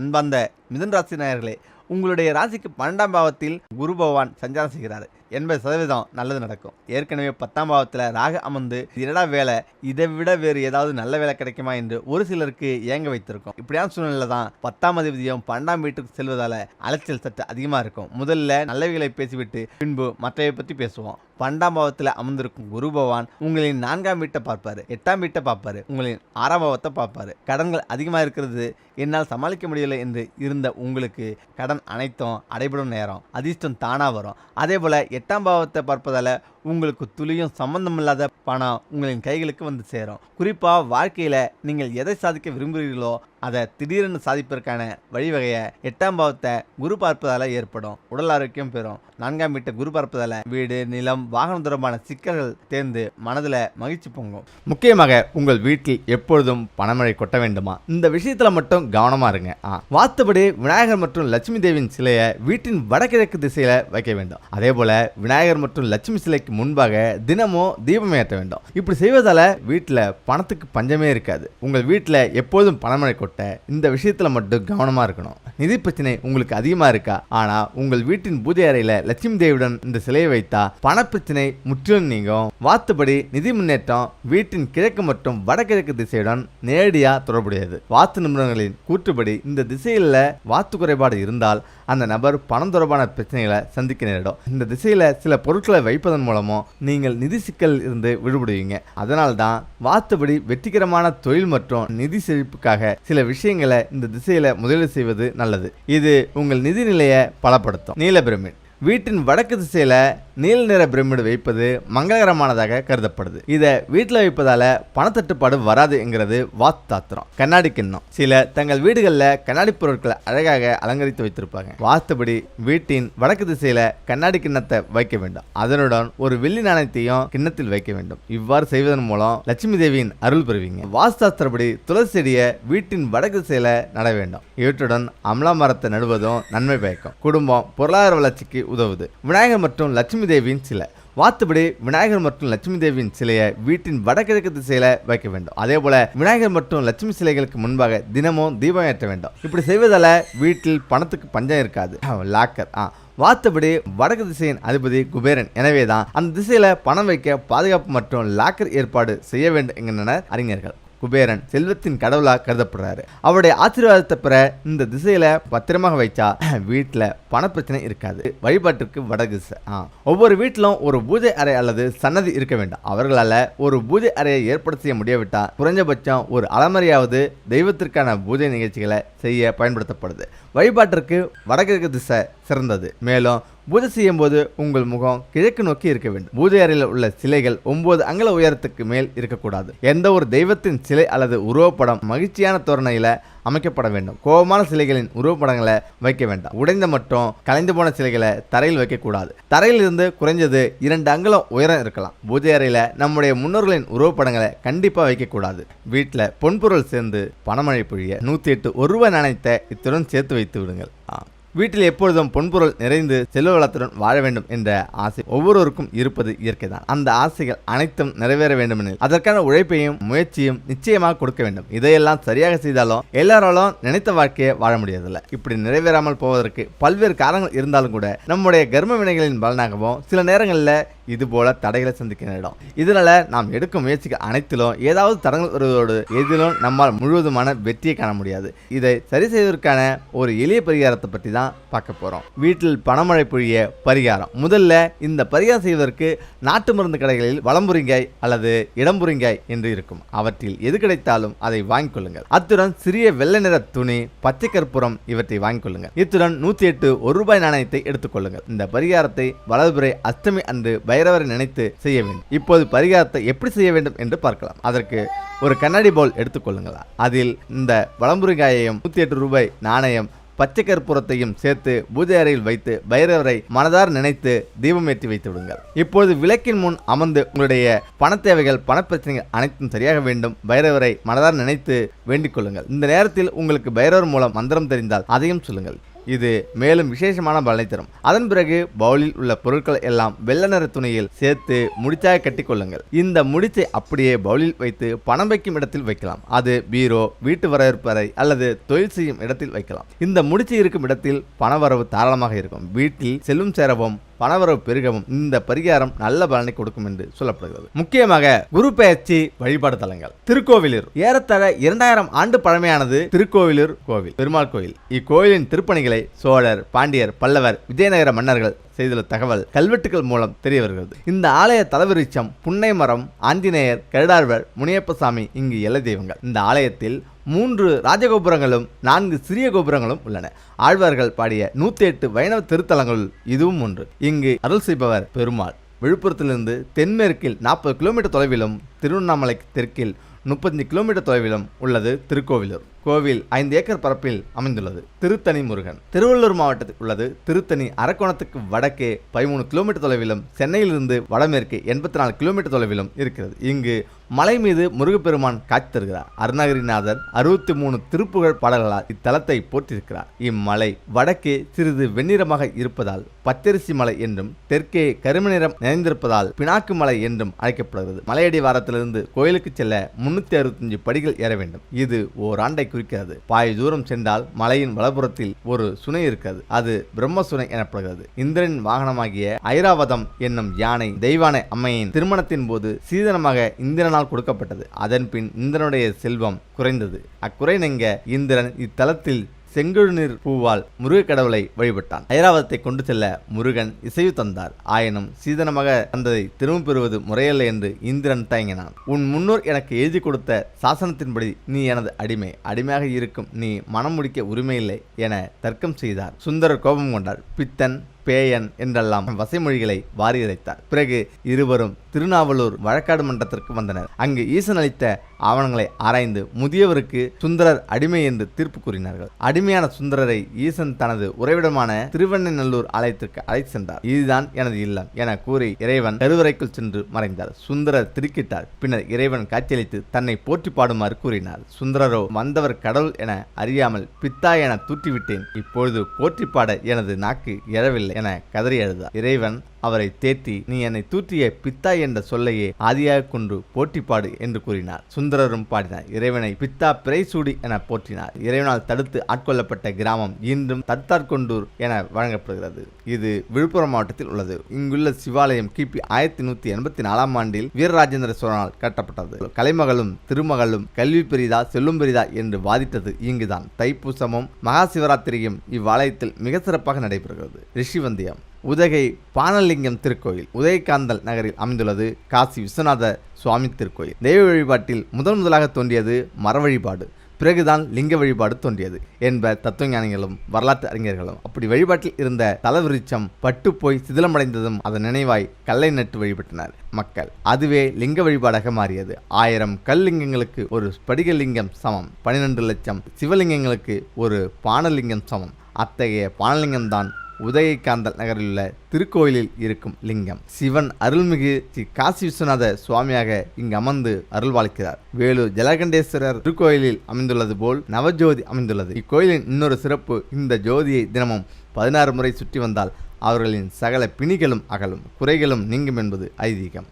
அன்பார்ந்த மிதுன ராசி நேயர்களே, உங்களுடைய ராசிக்கு 12ஆம் பாவத்தில் குரு பகவான் சஞ்சாரம் செய்கிறார். 80% நல்லது நடக்கும். ஏற்கனவே 10ஆம் பாவத்தில் ராகு அமர்ந்து என்னடா வேலை, இதை விட வேறு ஏதாவது நல்ல வேலை கிடைக்குமா என்று ஒரு சிலருக்கு ஏங்க வைத்திருக்கும். இப்படியான சூழ்நிலை தான் 10ஆம் அதிபதியும் 12ஆம் வீட்டுக்கு செல்வதால் அலைச்சல் சற்று அதிகமாக இருக்கும். முதல்ல நல்லவைகளை பேசிவிட்டு பின்பு மற்றவை பற்றி பேசுவோம். 12ஆம் பாவத்தில் அமர்ந்திருக்கும் குரு பகவான் உங்களின் 4ஆம் வீட்டை பார்ப்பாரு, 8ஆம் வீட்டை பார்ப்பாரு, உங்களின் 6ஆம் பாவத்தை பார்ப்பாரு. கடன்கள் அதிகமாக இருக்கிறது, என்னால் சமாளிக்க முடியலை என்று இருந்த உங்களுக்கு கடன் அனைத்தும் அடைபடும் நேரம், அதிர்ஷ்டம் தானா வரும். அதே போல 8ஆம் பாவத்தை பார்ப்பதால உங்களுக்கு துளியும் சம்பந்தமில்லாத பணம் உங்களின் கைகளுக்கு வந்து சேரும். குறிப்பாக வாழ்க்கையில் நீங்கள் எதை சாதிக்க விரும்புகிறீர்களோ அதை திடீரென்று சாதிப்பதற்கான வழிவகையை 8ஆம் பாவத்தை குரு பார்ப்பதால் ஏற்படும். உடல் ஆரோக்கியம் பெறும். 4ஆம் வீட்டை குரு பார்ப்பதால் வீடு, நிலம், வாகனம் தொடர்பான சிக்கல்கள் தேர்ந்து மனதில் மகிழ்ச்சி பொங்கும். முக்கியமாக உங்கள் வீட்டில் எப்பொழுதும் பணமழை கொட்ட வேண்டுமா? இந்த விஷயத்தில் மட்டும் கவனமாக இருங்க. வாஸ்துபடி விநாயகர் மற்றும் லட்சுமி தேவியின் சிலையை வீட்டின் வடகிழக்கு திசையில் வைக்க வேண்டும். அதே போல விநாயகர் மற்றும் லட்சுமி சிலைக்கு முன்பாக தினமும் தீபம் ஏற்ற வேண்டும். இப்படி செய்வதால வீட்டில் பணத்துக்கு பஞ்சமே இருக்காது. உங்கள் வீட்டில் எப்போதும் பணமழை கொட்ட இந்த விஷயத்துல மட்டும் கவனமா இருக்கணும். நிதி பிரச்சனை உங்களுக்கு அதிகமா இருக்கா? ஆனா உங்கள் வீட்டின் பூஜை அறையில லட்சுமி தேவியுடன் இந்த சிலையை வைத்தா பண பிரச்சனை முற்றிலும் நீங்கும். வாஸ்துபடி நிதி முன்னேற்றம் வீட்டின் கிழக்கு மற்றும் வடகிழக்கு திசையுடன் நேரடியா தொடர்புடையது. வாஸ்து நிபுணர்களின் கூற்றுப்படி இந்த திசையில வாஸ்து குறைபாடு இருந்தால் அந்த நபர் பணம் தொடர்பான பிரச்சனைகளை சந்திக்க நேரிடும். இந்த திசையில சில பொருட்களை வைப்பதன் மூலமும் நீங்கள் நிதி சிக்கல் இருந்து விடுபடுவீங்க. அதனால்தான் வாஸ்துபடி வெற்றிகரமான தொழில் மற்றும் நிதி செழிப்புக்காக சில விஷயங்களை இந்த திசையில முதலீடு செய்வது நல்லது. இது உங்கள் நிதி நிலையை பலப்படுத்தும். நீல பிரமிட் வீட்டின் வடக்கு திசையில நீல நிற பிரமிடு வைப்பது மங்களகரமானதாக கருதப்படுது. இதை வீட்டில் வைப்பதால பணத்தட்டுப்பாடு வராது என்கிறது வாஸ்து சாஸ்திரம். கண்ணாடி கிண்ணம் சில தங்கள் வீடுகளில் கண்ணாடி பொருட்களை அழகாக அலங்கரித்து வைத்திருப்பாங்க. வாஸ்துபடி வீட்டின் வடக்கு திசையில கண்ணாடி கிண்ணத்தை வைக்க வேண்டும். அதனுடன் ஒரு வெள்ளி நாணயத்தையும் கிண்ணத்தில் வைக்க வேண்டும். இவ்வாறு செய்வதன் மூலம் லட்சுமி தேவியின் அருள் பெறுவீங்க. வாஸ்து சாஸ்திரப்படி துளசி செடியை வீட்டின் வடக்கு திசையில நட வேண்டும். இவற்றுடன் அமலா மரத்தை நடுவதும் நன்மை பயக்கும். குடும்பம் பொருளாதார வளர்ச்சிக்கு உதவுது. விநாயகர் மற்றும் லட்சுமி தேவியின் சிலை வாஸ்துபடி விநாயகர் மற்றும் லட்சுமி தேவியின் சிலையை வீட்டின் வடகிழக்கு திசையில வைக்க வேண்டும். அதே போல விநாயகர் மற்றும் லட்சுமி சிலைகளுக்கு முன்பாக தினமும் தீபம் ஏற்ற வேண்டும். இப்படி செய்வதால வீட்டில் பணத்துக்கு பஞ்சம் இருக்காது. லாக்கர் வாஸ்துபடி வடக்கு திசையின் அதிபதி குபேரன். எனவேதான் அந்த திசையில பணம் வைக்க பாதுகாப்பு மற்றும் லாக்கர் ஏற்பாடு செய்ய வேண்டும் என்கின்றனர் அறிஞர்கள். குபேரன் செல்வத்தின் கடவுளா கருதப்படுறாரு. அவருடைய ஆசீர்வாதத்தை பெற இந்த திசையில பத்திரமாக வைச்சா வீட்டில் பணப்பிரச்சனை இருக்காது. வழிபாட்டிற்கு வடக்கு திசை. ஒவ்வொரு வீட்டிலும் ஒரு பூஜை அறை அல்லது சன்னதி இருக்க வேண்டும். அவர்களால் ஒரு பூஜை அறையை ஏற்பாடு செய்ய முடியாவிட்டா குறைஞ்சபட்சம் ஒரு அலமறையாவது தெய்வத்திற்கான பூஜை நிகழ்ச்சிகளை செய்ய பயன்படுத்தப்படுது. வழிபாட்டிற்கு வடகிழக்கு திசை சிறந்தது. மேலும் பூஜை செய்யும் போது உங்கள் முகம் கிழக்கு நோக்கி இருக்க வேண்டும். பூஜை அறையில் உள்ள சிலைகள் 9 அங்குல உயரத்துக்கு மேல் இருக்கக்கூடாது. எந்த ஒரு தெய்வத்தின் சிலை அல்லது உருவப்படம் மகிழ்ச்சியான தோரணையில அமைக்கப்பட வேண்டும். கோபமான சிலைகளின் உருவப்படங்களை வைக்க வேண்டாம். உடைந்த மற்றும் கலைந்து போன சிலைகளை தரையில் வைக்கக்கூடாது. தரையில் இருந்து குறைஞ்சது 2 அங்குலம் உயரம் இருக்கலாம். பூஜை அறையில நம்முடைய முன்னோர்களின் உருவப்படங்களை கண்டிப்பா வைக்கக்கூடாது. வீட்டில் பொன்பொருள் சேர்ந்து பணமழை பொழிய 108 1 நாணயத்தை இத்துடன் சேர்த்து வைத்து விடுங்கள். வீட்டில் எப்பொழுதும் பொன்பொருள் நிறைந்து செல்வ வளத்துடன் வாழ வேண்டும் என்ற ஆசை ஒவ்வொருவருக்கும் இருப்பது இயற்கைதான். அந்த ஆசைகள் அனைத்தும் நிறைவேற வேண்டுமெனில் அதற்கான உழைப்பையும் முயற்சியும் நிச்சயமாக கொடுக்க வேண்டும். இதையெல்லாம் சரியாக செய்தாலும் எல்லாராலும் நினைத்த வாழ்க்கையை வாழ முடியாதுல்ல. இப்படி நிறைவேறாமல் போவதற்கு பல்வேறு காரணங்கள் இருந்தாலும் கூட நம்முடைய கர்ம வினைகளின் பலனாகவும் சில நேரங்களில் இது போல தடைகளை சந்திக்க நேரிடும். இதனால நாம் எடுக்கும் முயற்சிகள் அனைத்திலும் ஏதாவது தடங்கள் வருவதோடு எதிலும் நம்மால் முழுவதுமான வெற்றியை காண முடியாது. இதை சரி செய்வதற்கான ஒரு எளிய பரிகாரத்தை பற்றி தான் பார்க்க போறோம். வீட்டில் பணமழை பொழிய பரிகாரம். முதல்ல இந்த பரிகாரம் செய்வதற்கு நாட்டு மருந்து கடைகளில் வலம்புரிங்காய் அல்லது இடம்புரிங்காய் என்று இருக்கும். அவற்றில் எது கிடைத்தாலும் அதை வாங்கிக் கொள்ளுங்கள். அத்துடன் சிறிய வெள்ளை நிற துணி, பச்சை கற்பூரம் இவற்றை வாங்கிக் கொள்ளுங்கள். இத்துடன் 108 1 நாணயத்தை எடுத்துக்கொள்ளுங்கள். இந்த பரிகாரத்தை வலதுபுறை அஷ்டமி அன்று பைரவரை நினைத்து செய்ய வேண்டும். இப்போது பரிகாரத்தை எப்படி செய்ய வேண்டும் என்று பார்க்கலாம். அதற்கு ஒரு கண்ணாடி பவுல் எடுத்துக்கொள்ளுங்கள். அதில் இந்த வலம்புரிங்காயையும் 108 நாணயம், பச்சை கற்பூரத்தையும் சேர்த்து பூஜை அறையில் வைத்து பைரவரை மனதார் நினைத்து தீபம் ஏற்றி வைத்து விடுங்கள். இப்போது விளக்கின் முன் அமர்ந்து உங்களுடைய பண தேவைகள், பணப்பிரச்சனைகள் அனைத்தும் சரியாக வேண்டும் பைரவரை மனதார் நினைத்து வேண்டிக் கொள்ளுங்கள். இந்த நேரத்தில் உங்களுக்கு பைரவர் மூலம் மந்திரம் தெரிந்தால் அதையும் சொல்லுங்கள். இது மேலும் விசேஷமான பலனை தரும். அதன் பிறகு பவுலில் உள்ள பொருட்கள் எல்லாம் வெள்ளை நிற துணியில் சேர்த்து முடிச்சாக கட்டி கொள்ளுங்கள். இந்த முடிச்சை அப்படியே பவுலில் வைத்து பணம் வைக்கும் இடத்தில் வைக்கலாம். அது பீரோ, வீட்டு வரவேற்பு அறை அல்லது தொழில் செய்யும் இடத்தில் வைக்கலாம். இந்த முடிச்சு இருக்கும் இடத்தில் பணவரவு தாராளமாக இருக்கும். வீட்டில் செல்வம் சேரவும் பணவரவு பெருகவும் இந்த பரிகாரம் நல்ல பலனை கொடுக்கும் என்று சொல்லப்படுகிறது. முக்கியமாக குரு பெயர்ச்சி வழிபாடு தலங்கள். திருக்கோவிலூர் ஏறத்தாழ 2000 ஆண்டு பழமையானது திருக்கோவிலூர் கோவில், பெருமாள் கோயில். இக்கோயிலின் திருப்பணிகளை சோழர், பாண்டியர், பல்லவர், விஜயநகர மன்னர்கள் செய்துள்ள தகவல் கல்வெட்டுகள் மூலம் தெரிய வருகிறது. இந்த ஆலய தலவிருட்சம் புன்னை மரம், ஆஞ்சநேயர், கருடாழ்வர், முனியப்பசாமி இங்கு எல்லை தெய்வங்கள். இந்த ஆலயத்தில் 3 ராஜகோபுரங்களும் 4 சிறிய கோபுரங்களும் உள்ளன. ஆழ்வார்கள் பாடிய 108 வைணவ திருத்தலங்களுள் இதுவும் ஒன்று. இங்கு அருள் செய்பவர் பெருமாள். விழுப்புரத்திலிருந்து தென்மேற்கில் 40 கிலோமீட்டர் தொலைவிலும், திருவண்ணாமலைக்கு தெற்கில் 35 கிலோமீட்டர் தொலைவிலும் உள்ளது திருக்கோவிலூர். கோவில் 5 ஏக்கர் பரப்பில் அமைந்துள்ளது. திருத்தணி முருகன் திருவள்ளூர் மாவட்டத்தில் உள்ளது. திருத்தணி அரக்கோணத்துக்கு வடக்கே 13 கிலோமீட்டர் தொலைவிலும், சென்னையிலிருந்து வடமேற்கே 84 கிலோமீட்டர் தொலைவிலும் இருக்கிறது. இங்கு மலை மீது முருகப்பெருமான் காட்சி தருகிறார். அருணகிரிநாதர் 63 திருப்புகழ் பாடல்களால் இத்தலத்தை போற்றிருக்கிறார். இம்மலை வடக்கே சிறிது வெண்ணிறமாக இருப்பதால் பச்சரிசி மலை என்றும், தெற்கே கரும நிறம் நிறைந்திருப்பதால் பினாக்கு மலை என்றும் அழைக்கப்படுகிறது. மலையடி வாரத்திலிருந்து கோயிலுக்கு செல்ல 365 படிகள் ஏற வேண்டும். இது ஓராண்டை குறிக்கிறது. பாய் தூரம் சென்றால் மலையின் வலப்புறத்தில் ஒரு சுனை இருக்கிறது. அது பிரம்ம சுனை எனப்படுகிறது. இந்திரனின் வாகனமாகிய ஐராவதம் என்னும் யானை தெய்வானை அம்மையின் திருமணத்தின் போது சீதனமாக இந்திரனால் கொடுக்கப்பட்டது. அதன் பின் இந்திரனுடைய செல்வம் குறைந்தது. அக்குறை நீங்க இந்திரன் இத்தலத்தில் செங்கழுநீர் பூவால் முருக கடவுளை வழிபட்டான். ஐராவதத்தை கொண்டு செல்ல முருகன் இசைவு தந்தார். ஆயினும் சீதனமாக தந்ததை திரும்ப பெறுவது முறையல்ல என்று இந்திரன் தயங்கினான். உன் முன்னோர் எனக்கு எழுதி கொடுத்த சாசனத்தின்படி நீ எனது அடிமை. அடிமையாக இருக்கும் நீ மனம் முடிக்க உரிமையில்லை என தர்க்கம் செய்தார். சுந்தரர் கோபம் கொண்டார். பித்தன், பேயன் என்றெல்லாம் வசைமொழிகளை வாரி இறைத்தார். பிறகு இருவரும் திருநாவலூர் வழக்காடு மன்றத்திற்கு வந்தனர். அங்கு ஈசன் அளித்த ஆவணங்களை ஆராய்ந்து முதியவருக்கு சுந்தரர் அடிமை என்று தீர்ப்பு கூறினார்கள். அடிமையான சுந்தரரை ஈசன் தனது உறைவிடமான திருவெண்ணநல்லூர் ஆலயத்திற்கு அழைத்து சென்றார். இதுதான் எனது இல்லம் என கூறி இறைவன் கருவறைக்குள் சென்று மறைந்தார். சுந்தரர் திடுக்கிட்டார். பின்னர் இறைவன் காட்சியளித்து தன்னை போற்றி பாடுமாறு கூறினார். சுந்தரரோ வந்தவர் கடவுள் என அறியாமல் பித்தா என தூற்றிவிட்டேன். இப்பொழுது போற்றி பாட எனது நாக்கு எழவில்லை என கதறி அழுதார். இறைவன் அவரை தேற்றி நீ என்னை தூற்றிய பித்தா என்ற சொல்லையே ஆதியாக கொண்டு போற்றிப்பாடு என்று கூறினார். சுந்தரரும் பாடினார். இறைவனை பித்தா பிறைசூடி என போற்றினார். இறைவனால் தடுத்து ஆட்கொள்ளப்பட்ட கிராமம் இன்றும் தத்தார்கொண்டூர் என வழங்கப்படுகிறது. இது விழுப்புரம் மாவட்டத்தில் உள்ளது. இங்குள்ள சிவாலயம் கிபி 1184 ஆண்டில் வீரராஜேந்திர சோழனால் கட்டப்பட்டது. கலைமகளும் திருமகளும் கல்வி பெரிதா செல்லும் பெரிதா என்று வாதிட்டது இங்குதான். தைப்பூசமும் மகா சிவராத்திரியும் இவ்வாலயத்தில் மிக சிறப்பாக நடைபெறுகிறது. ரிஷிவந்தியம் உதகை பானலிங்கம் திருக்கோயில் உதயகாந்தல் நகரில் அமைந்துள்ளது. காசி விஸ்வநாத சுவாமி திருக்கோயில். தெய்வ வழிபாட்டில் முதலாக தோன்றியது மர வழிபாடு, பிறகுதான் லிங்க வழிபாடு தோன்றியது என்ப தத்துவஞானிகளும் வரலாற்று அறிஞர்களும். அப்படி வழிபாட்டில் இருந்த தலவிருட்சம் பட்டு போய் சிதிலமடைந்ததும் அதன் நினைவாய் கல்லை நட்டு வழிபட்டனர் மக்கள். அதுவே லிங்க வழிபாடாக மாறியது. 1000 கல்லிங்கங்களுக்கு ஒரு ஸ்படிகலிங்கம் சமம். 12 லட்சம் சிவலிங்கங்களுக்கு ஒரு பானலிங்கம் சமம். அத்தகைய பானலிங்கம் தான் உதயகாந்தல் நகரில் உள்ள திருக்கோயிலில் இருக்கும் லிங்கம். சிவன் அருள்மிகு ஸ்ரீ காசி விஸ்வநாத சுவாமியாக இங்கு அமர்ந்து அருள்வாளிக்கிறார். வேலூர் ஜலகண்டேஸ்வரர் திருக்கோயிலில் அமைந்துள்ளது போல் நவஜோதி அமைந்துள்ளது. இக்கோயிலின் இன்னொரு சிறப்பு, இந்த ஜோதியை தினமும் 16 முறை சுற்றி வந்தால் அவர்களின் சகல பிணிகளும் அகலும், குறைகளும் நீங்கும் என்பது ஐதீகம்.